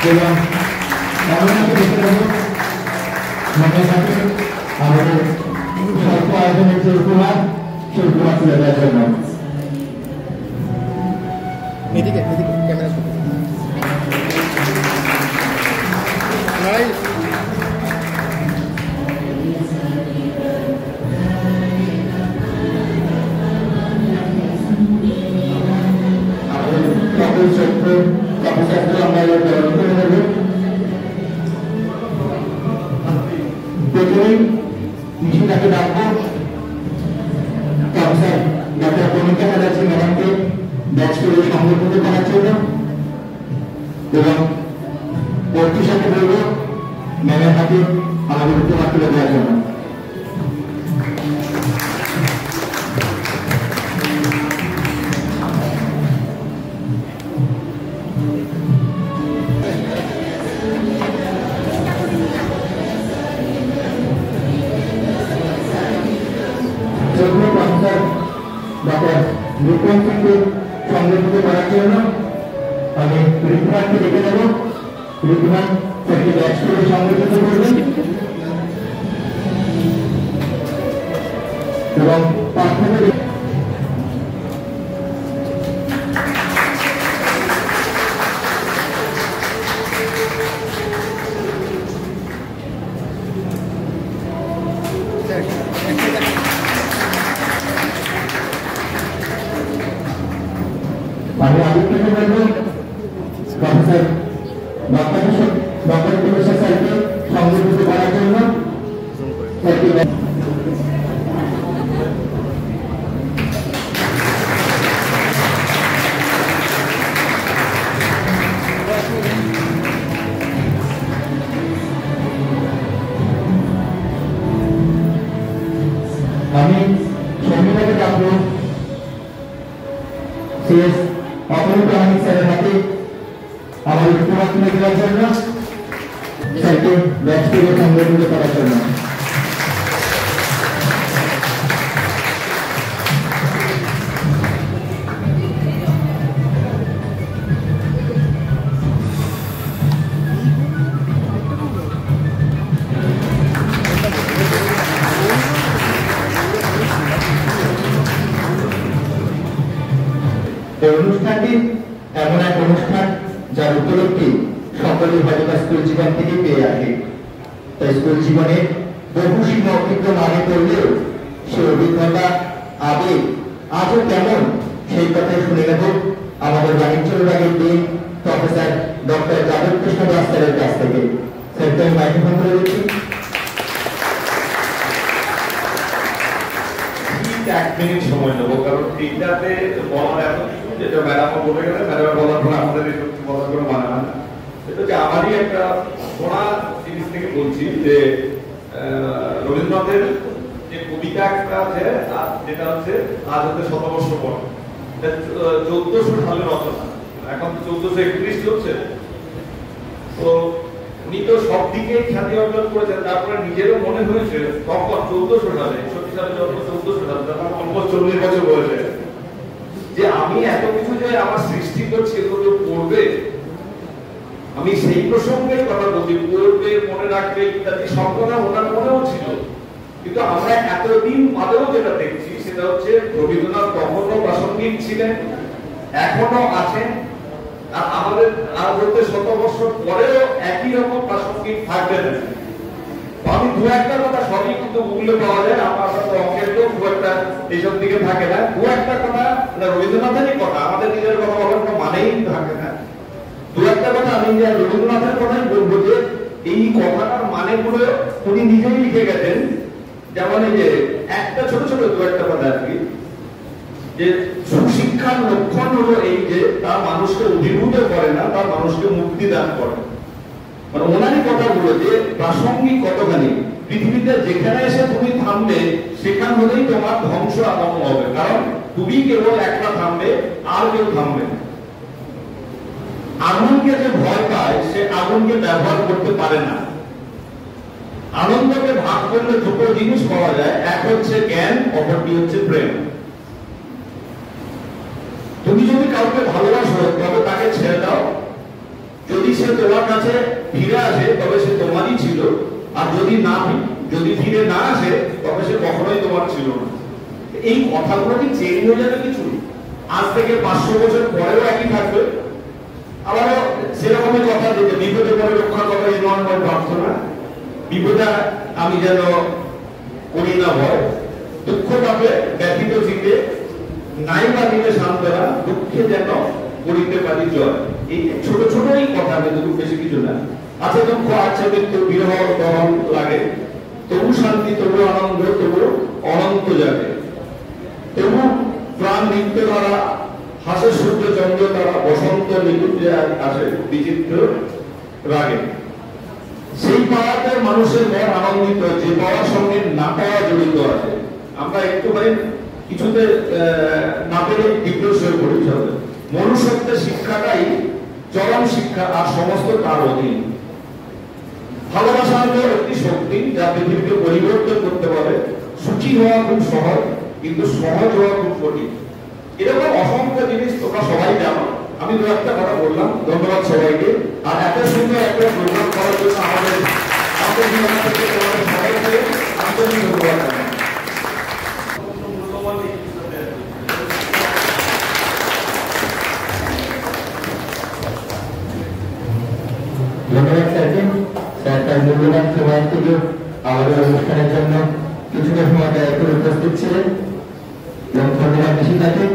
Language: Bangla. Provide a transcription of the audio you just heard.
এবং এমনকি দেখে নেব মনে থাকে আমাদের স্বল্প আয়োজনের যে উপহার সেই উপহার তুলে দেওয়ার জন্য এদিকে ক্যামেরা নিশিতাকে ডাকবো প্রফেসর ডক্টর কণিকা চ্যাটার্জি ম্যাডামকে ব্যাচ করে সংগঠিত করার জন্য এবং পরীক্ষার সাথে বলবো ম্যামের হাতে আমাদের উপহার তুলে দেওয়ার জন্য সংগঠিত করার জন্য আমি ঋতুমানকে ডেকে নেব ঋতুমান তাকে ব্যাচ করে সংগঠিত করবেন এবং প্রাথমিক আমি আদিত্যকে বলবো প্রফেসর ডক্টর প্রফেসর স্যারকে সংগঠিত করার জন্য আমি সঙ্গীতাকে ডাকবো শেষ অপরূপ আমি স্যারের হাতে আমাদের উপহার তুলে দেওয়ার জন্য স্যারকে ব্যাচ করে সংগঠিত করার জন্য এই অনুষ্ঠানটি এমন এক অনুষ্ঠান যার উপলব্ধি সকলেই হয়তো স্কুল জীবন থেকে পেয়ে আসে তাই স্কুল জীবনে বহু সীমা অতিক্রম আগে করলেও সে অভিজ্ঞতা আগে আজও কেমন সেই কথাই শুনে নেব আমাদের বাণিজ্য বিভাগের dean professor doctor Yadav Krishna Das স্যারের কাছ থেকে স্যারকে আমি মাইক্রোফোন করে দিচ্ছি এক মিনিট সময় নেবো কারণ এইটাতে বলার এত কিছু যেটা ম্যাডামও বলে গেলে ম্যাডামের বলার পর আমাদের এই সত্যি বলার কোনো মানে হয় না এটা হচ্ছে আমারই একটা শোনা জিনিস থেকে বলছি যে রবীন্দ্রনাথের যে কবিতা একটা আছে যেটা হচ্ছে আজ হতে ১০০ বছর পর ১৪০০ সালের রচনা এখন তো ১৪৩১ চলছে তো উনি তো সব দিকে খ্যাতি অর্জন করেছেন তারপরে নিজেরও মনে হয়েছে তখন ১৪০০ সালে ৬১ সালে জন্ম ১৪০০ সালে তখন অলমোস্ট ৪০ বছর বয়সে যে আমি এত কিছু যে আমার সৃষ্টি করছি এগুলো পড়বে আমি সেই প্রসঙ্গেই কথা বলছি পড়বে মনে রাখবে ইত্যাদি সব কথা ওনার মনেও ছিল কিন্তু আমরা এতদিন বাদেও যেটা দেখছি সেটা হচ্ছে রবীন্দ্রনাথ তখনও প্রাসঙ্গিক ছিলেন এখনো আছেন আর আমাদের আজ হতে ১০০ বছর পরেও একই রকম প্রাসঙ্গিক থাকবেন আমি দু একটা কথা সবই কিন্তু গুগলে পাওয়া যায় আমার তো অঙ্কের তো খুব একটা এইসব দিকে থাকে না দু একটা কথা রবীন্দ্রনাথেরই কথা আমাদের নিজের কথা বলার কোনো মানেই থাকে না দু একটা কথা আমি যে রবীন্দ্রনাথের কথাই বলবো যে এই কথাটার মানে গুলো উনি নিজেই লিখে গেছেন যেমন এই যে একটা ছোট ছোট দু একটা কথা আর কি যে সুশিক্ষার লক্ষণ হলো এই যে তার মানুষকে অভিভূত করে না তার মানুষকে মুক্তি দান করে মানে ওনারই কথাগুলো যে প্রাসঙ্গিক কতখানি পৃথিবীতে যেখানে এসে তুমি থামবে সেখান হলেই তোমার ধ্বংস আগমন হবে কারণ তুমি কেবল একটা থামবে আর কেউ থামবে না আগুনকে যে ভয় পায় সে আগুনকে ব্যবহার করতে পারে না আনন্দকে ভাগ করলে দুটো জিনিস পাওয়া যায় এক হচ্ছে জ্ঞান অপরটি হচ্ছে প্রেম তুমি যদি কাউকে ভালোবাসো তবে তাকে ছেড়ে দাও সে তোমার কাছে ফিরে আসে তবে সে তোমারই ছিল, আর যদি ফিরে না আসে তবে সে কখনোই তোমার ছিল না। এই কথাগুলো কি চেঞ্জ হয়ে যাবে কিছু? আজ থেকে 500 বছর পরেও একই থাকবে। আবারও সেরকমই কথা যে বিপদে পরে রক্ষা করা এই নয় প্রার্থনা, বিপদে আমি যেন করি না ভয়, দুঃখ পাবে ব্যথিত চিতে নাই বা দিলে সান্ত্বনা, দুঃখে যেন করিতে পারি জয়। এই ছোট ছোট এই কথা, কিন্তু বেশি কিছু না। আছে দুঃখ, আছে মৃত্যু, বিরহ দহন লাগে, তবু শান্তি, তবু আনন্দ, তবু অনন্ত যাবে, তবু প্রাণ নিত্য দ্বারা হাসে সূর্য চন্দ্র তারা, বসন্ত নিকুঞ্জে আসে বিচিত্র রাগে। সেই পাওয়াতে মানুষের মন আনন্দিত, যে পাওয়ার সঙ্গে না পাওয়া জড়িত আছে। আমরা একটুখানি কিছুতে না পেলে ডিপ্রেস হয়ে পড়ি। মনুষ্যত্বের শিক্ষাটাই চরম শিক্ষা, আর সমস্ত তার অধীন। ভালোবাসা হলো একটি শক্তি যা পৃথিবীকে পরিবর্তন করতে পারে। সুখী হওয়া খুব সহজ, কিন্তু সহজ হওয়া খুব কঠিন। এরকম অসংখ্য জিনিস তোমরা সবাই জানো। আমি দু একটা কথা বললাম। ধন্যবাদ সবাইকে। আর এত সুন্দর একটা প্রোগ্রাম করার জন্য আমাদের সবাইকে আন্তরিক ধন্যবাদ জানাই। ধন্যবাদ স্যারকে। স্যার তার মূল্যবান সময় থেকে আমাদের অনুষ্ঠানের জন্য কিছুটা সময় ব্যয় করে উপস্থিত ছিলেন এবং ধন্যবাদ বেশি থাকে।